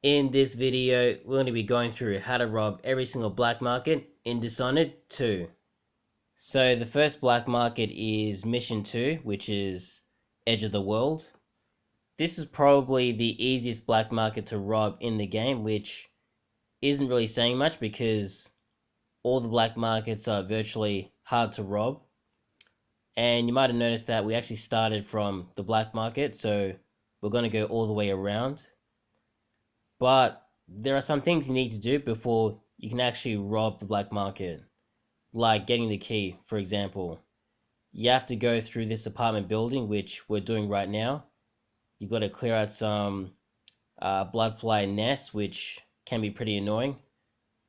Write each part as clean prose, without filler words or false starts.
In this video, we're going to be going through how to rob every single black market in Dishonored 2. So the first black market is Mission 2, which is Edge of the World. This is probably the easiest black market to rob in the game, which isn't really saying much because all the black markets are virtually hard to rob. And you might have noticed that we actually started from the black market, so we're going to go all the way around. But there are some things you need to do before you can actually rob the black market, like getting the key, for example. You have to go through this apartment building, which we're doing right now. You've got to clear out some bloodfly nests, which can be pretty annoying,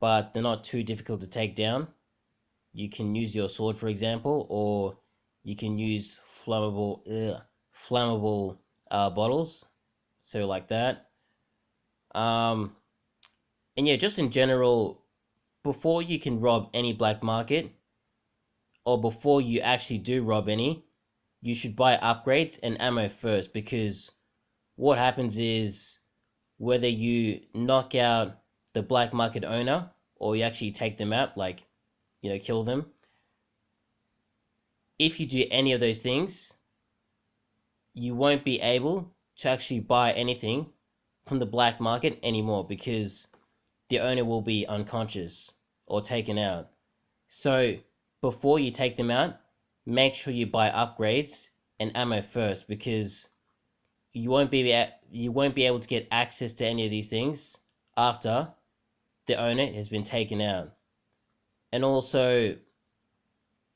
but they're not too difficult to take down. You can use your sword, for example, or you can use flammable bottles, so like that. And yeah, just in general, before you can rob any black market, or before you actually do rob any, you should buy upgrades and ammo first, because what happens is whether you knock out the black market owner or you actually take them out, like, kill them, if you do any of those things, you won't be able to actually buy anything from the black market anymore because the owner will be unconscious or taken out. So before you take them out, make sure you buy upgrades and ammo first, because you won't be able to get access to any of these things after the owner has been taken out. And also,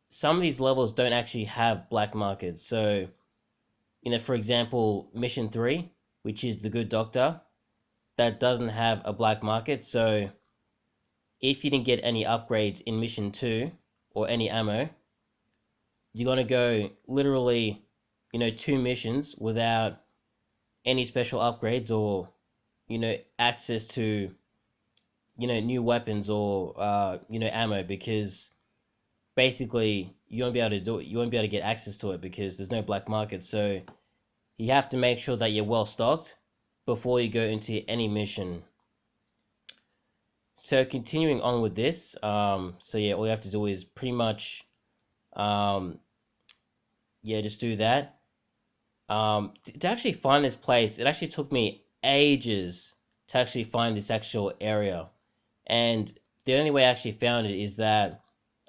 some of these levels don't actually have black markets. So, for example, Mission 3, which is the Good Doctor, that doesn't have a black market. So if you didn't get any upgrades in Mission 2 or any ammo, you're going to go literally, 2 missions without any special upgrades or, access to, new weapons or, ammo, because basically you won't be able to do it. You won't be able to get access to it because there's no black market. So you have to make sure that you're well stocked before you go into any mission. So continuing on with this, so yeah, all you have to do is pretty much, just do that. To actually find this place, it actually took me ages to actually find this actual area. And the only way I actually found it is that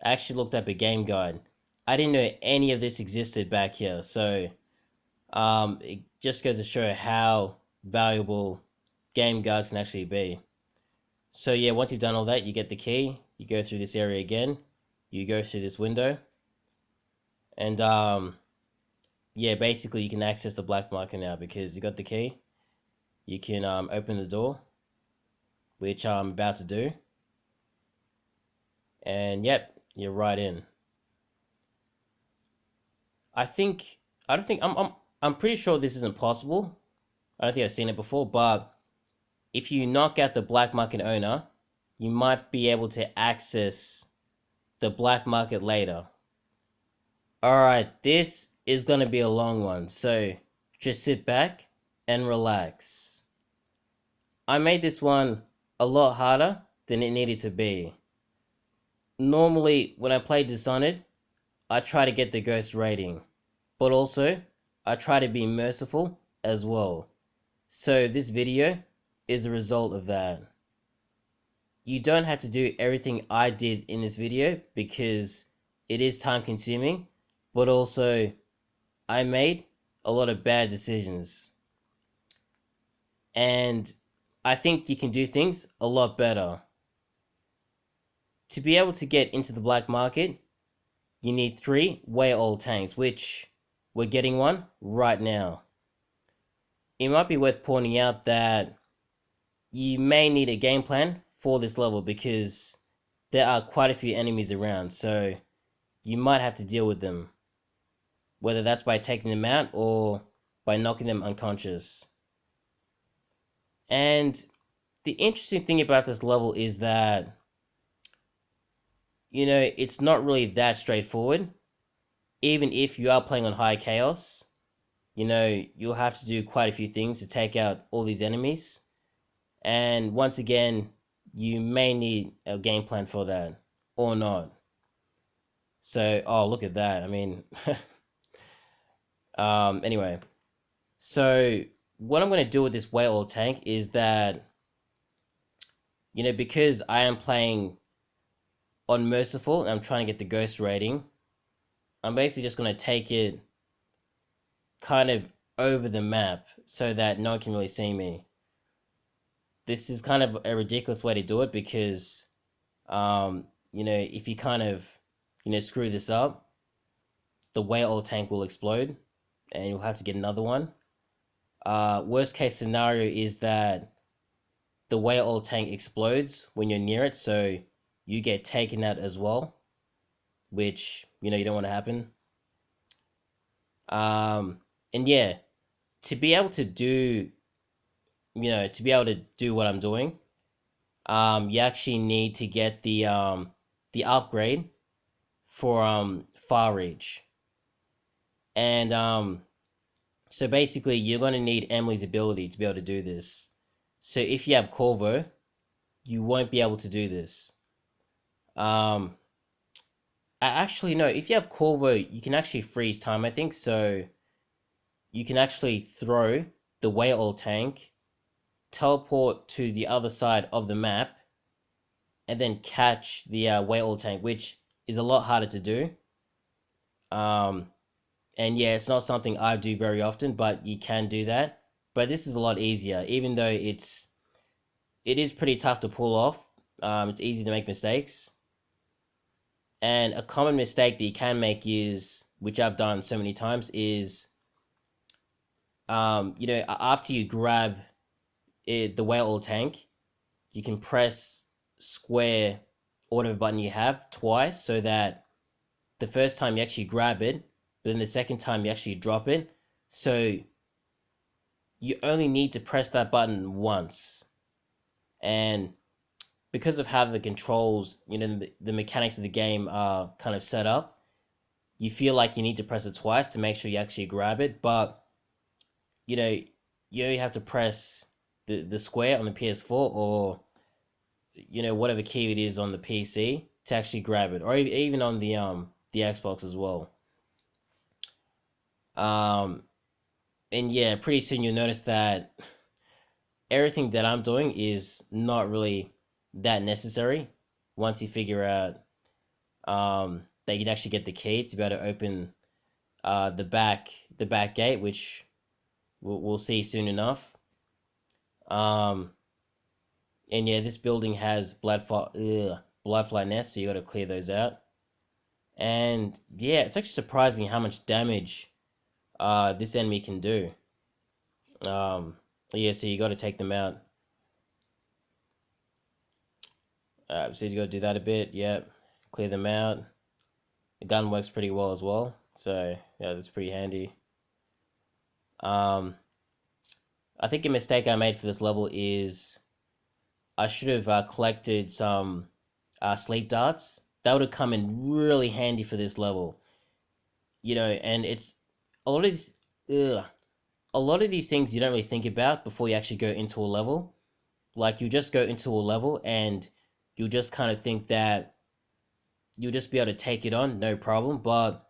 I actually looked up a game guide. I didn't know any of this existed back here, so it just goes to show how valuable game guides can actually be. So yeah, once you've done all that, you get the key, you go through this area again, you go through this window, and yeah, basically you can access the black market now because you got the key. You can open the door, which I'm about to do, and yep, you're right in. I think I don't think I'm pretty sure this isn't possible. I don't think I've seen it before, but if you knock out the black market owner, you might be able to access the black market later. Alright, this is gonna be a long one, so just sit back and relax. I made this one a lot harder than it needed to be. Normally, when I play Dishonored, I try to get the ghost rating, but also, I try to be merciful as well. So this video is a result of that. You don't have to do everything I did in this video because it is time consuming, but also I made a lot of bad decisions. And I think you can do things a lot better. To be able to get into the black market, you need 3 way old tanks, which we're getting one right now. It might be worth pointing out that you may need a game plan for this level because there are quite a few enemies around, so you might have to deal with them, whether that's by taking them out or by knocking them unconscious. And the interesting thing about this level is that, it's not really that straightforward. Even if you are playing on high chaos, you'll have to do quite a few things to take out all these enemies. And once again, you may need a game plan for that or not. So, oh, look at that. I mean, anyway, so what I'm going to do with this whale oil tank is that, because I am playing on Merciful and I'm trying to get the ghost rating, I'm basically just going to take it kind of over the map so that no one can really see me. This is kind of a ridiculous way to do it because, if you kind of, screw this up, the whale oil tank will explode and you'll have to get another one. Worst case scenario is that the whale oil tank explodes when you're near it, so you get taken out as well, which, you don't want to happen. And yeah, to be able to do, what I'm doing, you actually need to get the upgrade for far reach. And so basically you're going to need Emily's ability to be able to do this. So if you have Corvo, you won't be able to do this. Actually no, if you have Corvo, you can actually freeze time, I think. So you can actually throw the whale oil tank, teleport to the other side of the map, and then catch the whale oil tank, which is a lot harder to do. And yeah, it's not something I do very often, but you can do that. But this is a lot easier, even though it is pretty tough to pull off. It's easy to make mistakes. And a common mistake that you can make is, which I've done so many times, is after you grab the whale oil tank, you can press square or whatever button you have twice, so that the first time you actually grab it, but then the second time you actually drop it. So you only need to press that button once. And because of how the controls, the mechanics of the game are kind of set up, you feel like you need to press it twice to make sure you actually grab it. But you know, you only have to press the square on the PS4, or whatever key it is on the PC to actually grab it, or even on the Xbox as well. And yeah, pretty soon you'll notice that everything that I'm doing is not really that necessary once you figure out that you can actually get the key to be able to open the back gate, which we'll see soon enough. Um, and yeah, this building has bloodfly nests, so you got to clear those out. And yeah, it's actually surprising how much damage this enemy can do. Yeah, so you got to take them out. So you got to do that a bit. Yep, clear them out. The gun works pretty well as well, so yeah, that's pretty handy. I think a mistake I made for this level is I should have collected some sleep darts. That would have come in really handy for this level. And it's a lot of these, ugh, a lot of these things you don't really think about before you actually go into a level. Like you just go into a level and you just kind of think that you'll just be able to take it on, no problem. But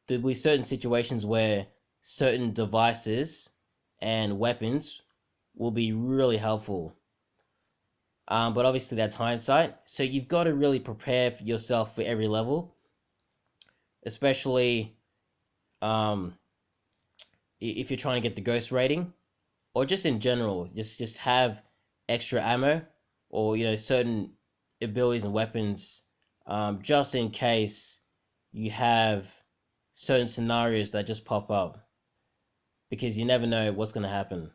there'll be certain situations where certain devices and weapons will be really helpful. But obviously that's hindsight. So you've got to really prepare yourself for every level, especially um, if you're trying to get the ghost rating, or just in general, just have extra ammo, or certain abilities and weapons, just in case you have certain scenarios that just pop up, because you never know what's going to happen.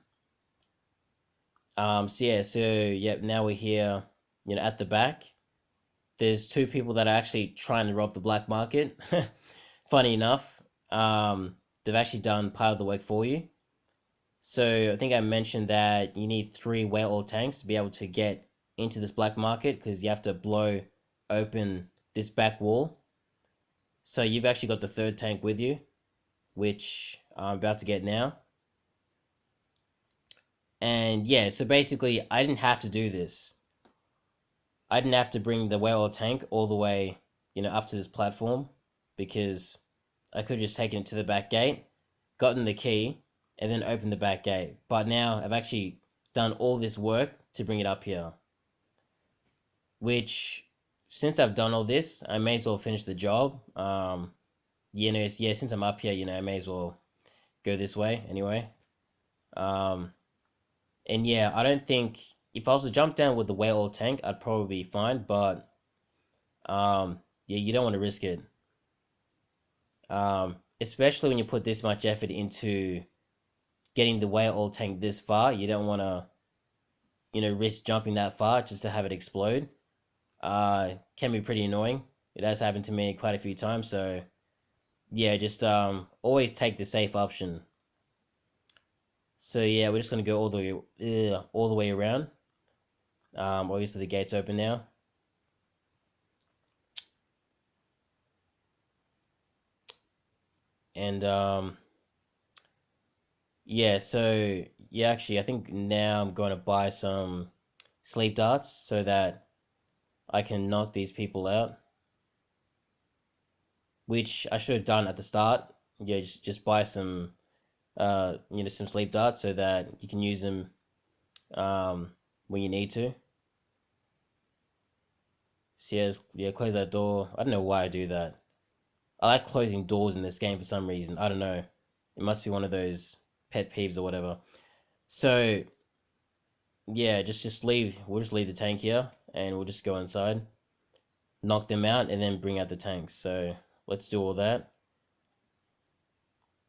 So yeah, yep, now we're here, at the back. There's two people that are actually trying to rob the black market. Funny enough, they've actually done part of the work for you. So I think I mentioned that you need 3 whale oil tanks to be able to get into this black market, because you have to blow open this back wall. So you've actually got the 3rd tank with you, which I'm about to get now. And yeah, so basically, I didn't have to do this. I didn't have to bring the whale tank all the way, up to this platform, because I could have just taken it to the back gate, gotten the key, and then opened the back gate. But now I've actually done all this work to bring it up here. Which, since I've done all this, I may as well finish the job. Since I'm up here, I may as well go this way anyway. And yeah, I don't think if I was to jump down with the whale oil tank, I'd probably be fine. But yeah, you don't want to risk it. Especially when you put this much effort into getting the whale oil tank this far, you don't want to, risk jumping that far just to have it explode. Can be pretty annoying. It has happened to me quite a few times. So yeah, just always take the safe option. So yeah, we're just gonna go all the way around. Obviously the gate's open now. And yeah, so yeah, actually, I think now I'm going to buy some sleep darts so that I can knock these people out, which I should have done at the start. Yeah, just buy some, some sleep darts so that you can use them when you need to. So yeah, close that door. I don't know why I do that. I like closing doors in this game for some reason. I don't know. It must be one of those pet peeves or whatever. So yeah, just leave. We'll just leave the tank here, and we'll just go inside, knock them out, and then bring out the tanks. So let's do all that.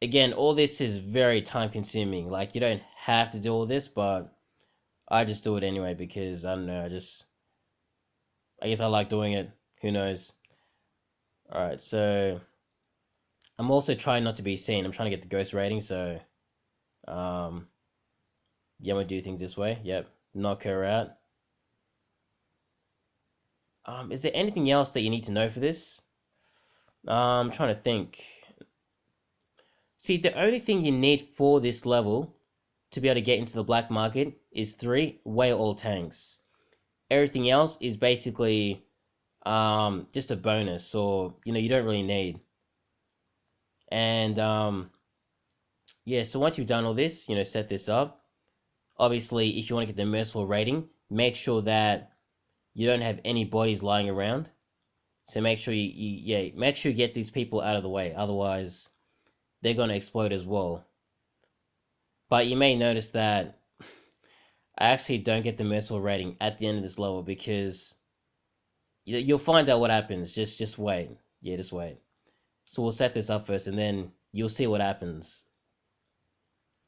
Again, all this is very time consuming. Like, you don't have to do all this, but I just do it anyway because I don't know. I guess I like doing it. Who knows? All right, so I'm also trying not to be seen. I'm trying to get the ghost rating, so um, yeah, I'm gonna do things this way. Yep, knock her out. Is there anything else that you need to know for this? I'm trying to think. See, the only thing you need for this level to be able to get into the black market is 3 whale oil tanks. Everything else is basically just a bonus, or you don't really need. And yeah, so once you've done all this, set this up. Obviously, if you want to get the merciful rating, make sure that you don't have any bodies lying around. So make sure make sure you get these people out of the way. Otherwise, they're gonna explode as well. But you may notice that I actually don't get the merciful rating at the end of this level because you'll find out what happens. Just wait. Yeah, just wait. So we'll set this up first, and then you'll see what happens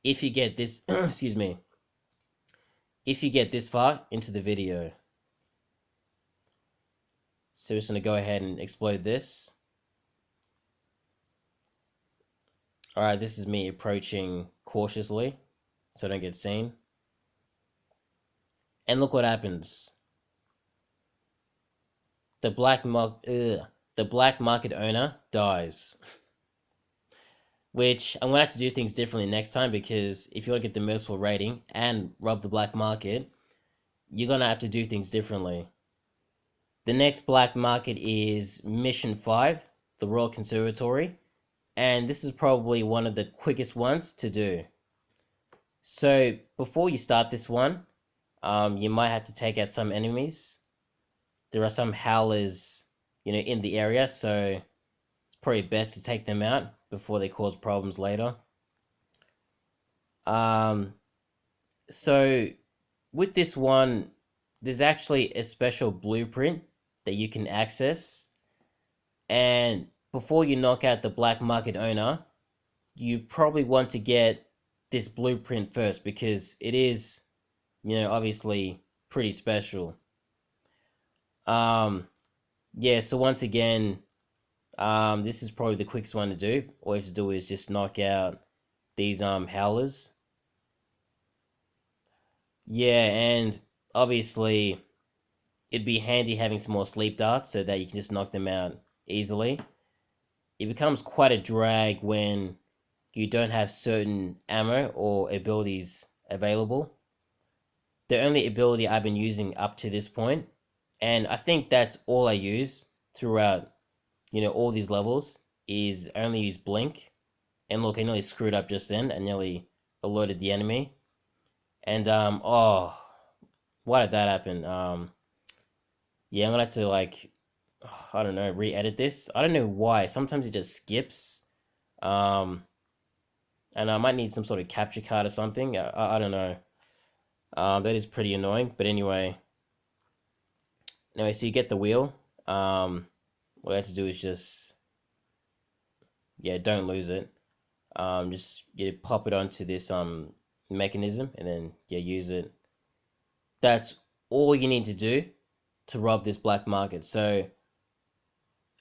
if you get this. Excuse me. If you get this far into the video. So we're just gonna go ahead and explode this. All right, this is me approaching cautiously, so I don't get seen. And look what happens. The black market owner dies. Which I'm gonna have to do things differently next time because if you want to get the merciful rating and rob the black market, you're gonna have to do things differently. The next black market is Mission 5, the Royal Conservatory, and this is probably one of the quickest ones to do. So before you start this one, you might have to take out some enemies. There are some howlers, in the area, so it's probably best to take them out before they cause problems later. So with this one, there's actually a special blueprint that you can access. And before you knock out the black market owner, you probably want to get this blueprint first because it is, obviously pretty special. Yeah, so once again, this is probably the quickest one to do. All you have to do is just knock out these howlers. Yeah, and obviously it'd be handy having some more sleep darts so that you can just knock them out easily. It becomes quite a drag when you don't have certain ammo or abilities available. the only ability I've been using up to this point, and I think that's all I use throughout, all these levels, is only use Blink. And look, I nearly screwed up just then. I nearly alerted the enemy. And, oh, why did that happen? Yeah, I'm gonna have to, like, I don't know, re-edit this. I don't know why. Sometimes it just skips. Um, and I might need some sort of capture card or something. I don't know. That is pretty annoying. But anyway, so you get the wheel. What I have to do is just, yeah, don't lose it. Just pop it onto this mechanism, and then use it. That's all you need to do to rob this black market. So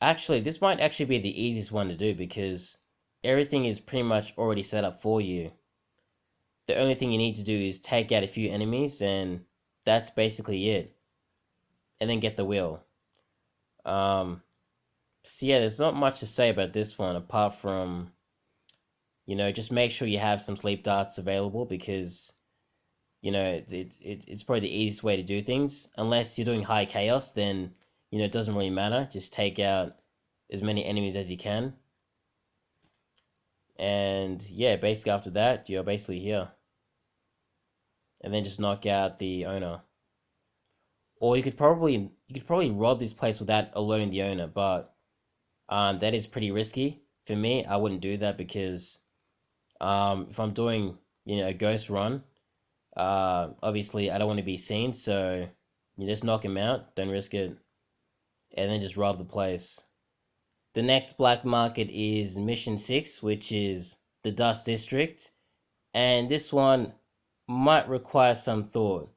actually, this might actually be the easiest one to do because everything is pretty much already set up for you. The only thing you need to do is take out a few enemies, and that's basically it. And then get the wheel. So yeah, there's not much to say about this one apart from, just make sure you have some sleep darts available because, it's probably the easiest way to do things. Unless you're doing high chaos, then, it doesn't really matter. Just take out as many enemies as you can. And yeah, basically after that, you're basically here. And then just knock out the owner. Or you could probably rob this place without alerting the owner, but that is pretty risky. For me, I wouldn't do that because if I'm doing a ghost run, obviously I don't want to be seen, so you just knock him out, don't risk it, and then just rob the place. The next black market is Mission 6, which is the Dust District, and this one might require some thought.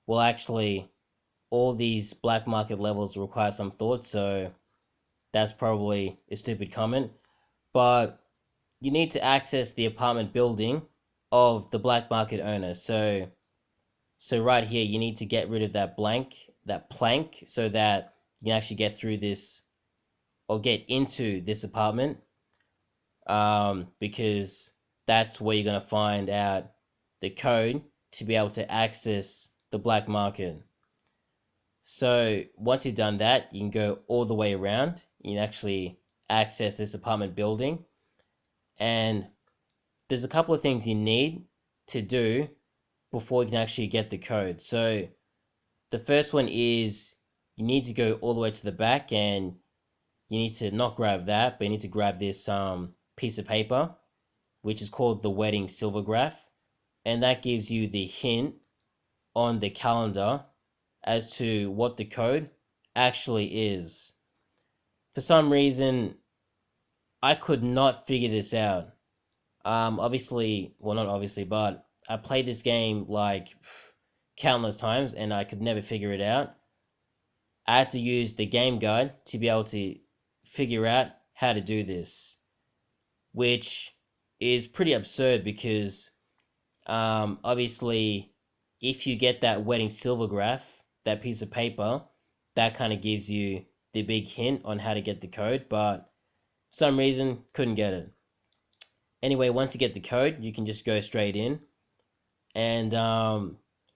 Well, actually, all these black market levels require some thought, so that's probably a stupid comment. But you need to access the apartment building of the black market owner. So right here, you need to get rid of that plank, so that you can actually get through this or get into this apartment. Because that's where you're gonna find out the code to be able to access the black market. So once you've done that, you can go all the way around. You can actually access this apartment building, and there's a couple of things you need to do before you can actually get the code. So the first one is you need to go all the way to the back, and you need to not grab that, but you need to grab this piece of paper, which is called the wedding silvergraph, and that gives you the hint on the calendar as to what the code actually is. For some reason, I could not figure this out. Obviously, well, not obviously, but I played this game like countless times and I could never figure it out. I had to use the game guide to be able to figure out how to do this, which is pretty absurd because obviously, if you get that wedding silvergraph, that piece of paper, that kind of gives you the big hint on how to get the code, but for some reason, couldn't get it. Anyway, once you get the code, you can just go straight in. And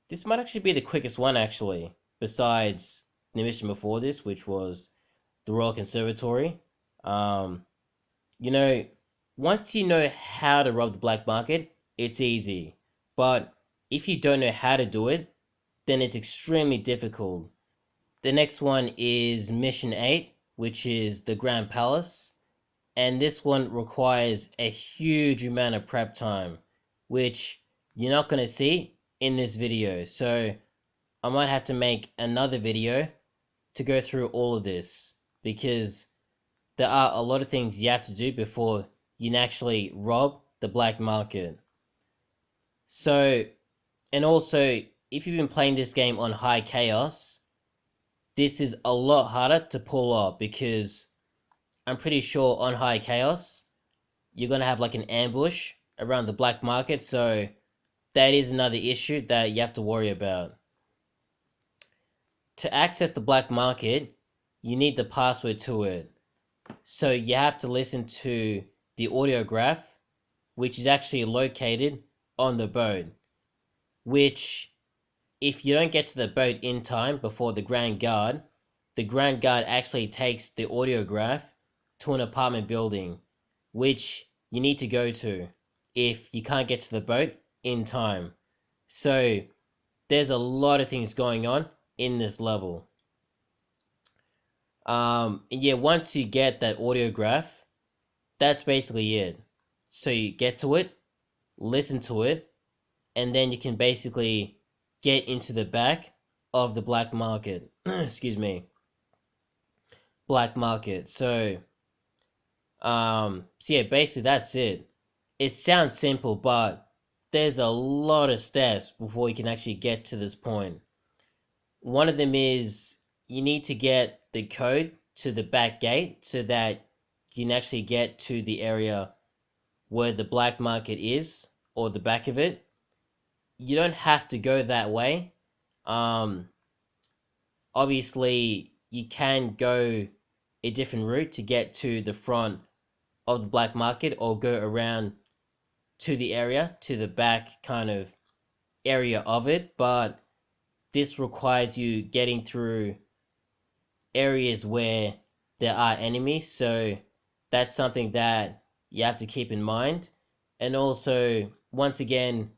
this might actually be the quickest one, actually, besides the mission before this, which was the Royal Conservatory. Um, you know, once you know how to rob the black market, it's easy. But if you don't know how to do it, then it's extremely difficult. The next one is Mission 8, which is the Grand Palace. And this one requires a huge amount of prep time, which you're not going to see in this video. So I might have to make another video to go through all of this, because there are a lot of things you have to do before you can actually rob the black market. So, and also, if you've been playing this game on high chaos, this is a lot harder to pull off, because I'm pretty sure on high chaos, you're going to have like an ambush around the black market, so that is another issue that you have to worry about. To access the black market, you need the password to it. So you have to listen to the audiograph, which is actually located on the boat, which if you don't get to the boat in time before the Grand Guard actually takes the audiograph to an apartment building, which you need to go to if you can't get to the boat in time. So there's a lot of things going on in this level. And yeah, once you get that audiograph, that's basically it. So you get to it, listen to it, and then you can basically get into the back of the black market. Excuse me. Black market. So yeah, basically that's it. It sounds simple, but there's a lot of steps before you can actually get to this point. One of them is you need to get the code to the back gate so that you can actually get to the area where the black market is, or the back of it. You don't have to go that way. Um, Obviously, you can go a different route to get to the front of the black market, or go around to the area, to the back kind of area of it, but this requires you getting through areas where there are enemies, so that's something that you have to keep in mind. And also, once again,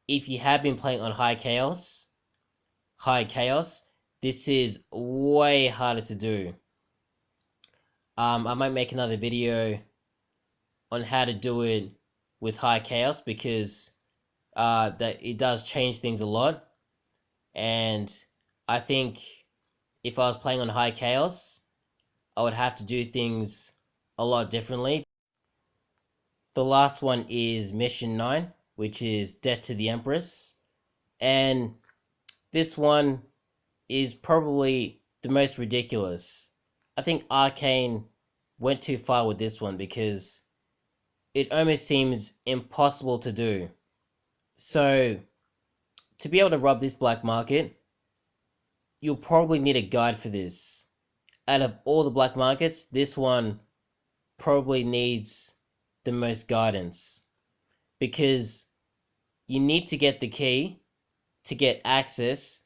if you have been playing on high chaos, this is way harder to do. I might make another video on how to do it with high chaos, because that it does change things a lot. And I think if I was playing on high chaos, I would have to do things a lot differently. The last one is mission 9, which is Debt to the Empress. And this one is probably the most ridiculous. I think Arcane went too far with this one because it almost seems impossible to do. So, to be able to rob this black market, you'll probably need a guide for this. Out of all the black markets, this one probably needs the most guidance, because you need to get the key to get access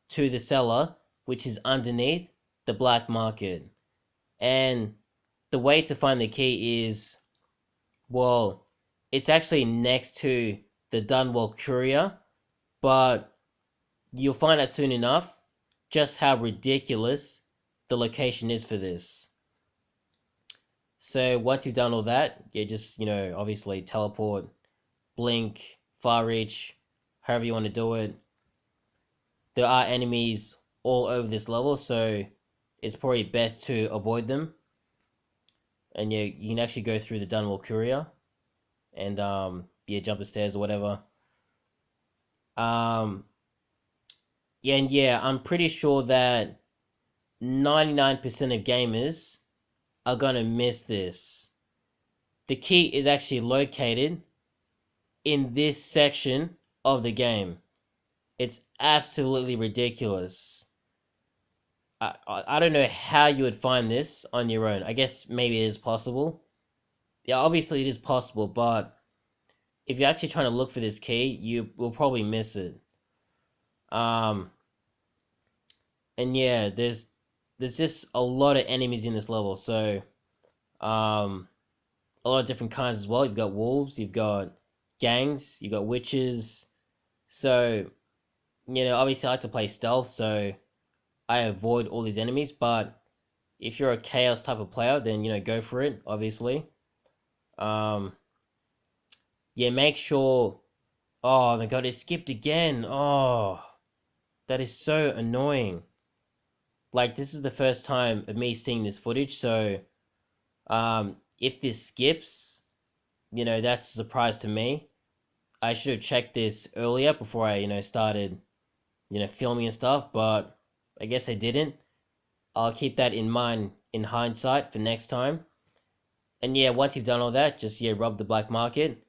to the cellar, which is underneath the black market. And the way to find the key is, well, it's actually next to the Dunwall Courier, but you'll find out soon enough just how ridiculous the location is for this. So once you've done all that, you just, obviously teleport, blink, far reach, however you want to do it. There are enemies all over this level, so it's probably best to avoid them. And you can actually go through the Dunwall Courier and jump the stairs or whatever. Yeah, I'm pretty sure that 99% of gamers are gonna miss this. The key is actually located in this section of the game. It's absolutely ridiculous. I don't know how you would find this on your own. I guess maybe it is possible. Yeah, obviously it is possible, but if you're actually trying to look for this key, you will probably miss it. And yeah, there's just a lot of enemies in this level, so a lot of different kinds as well. You've got wolves, you've got gangs, you've got witches. So, obviously I like to play stealth, so I avoid all these enemies, but if you're a chaos type of player, then go for it, obviously. Yeah, make sure. Oh my god, it skipped again. Oh, that is so annoying. Like, this is the first time of me seeing this footage, so if this skips, that's a surprise to me. I should have checked this earlier before I started filming and stuff, but I guess I didn't. I'll keep that in mind in hindsight for next time. And yeah, once you've done all that, just rob the black market.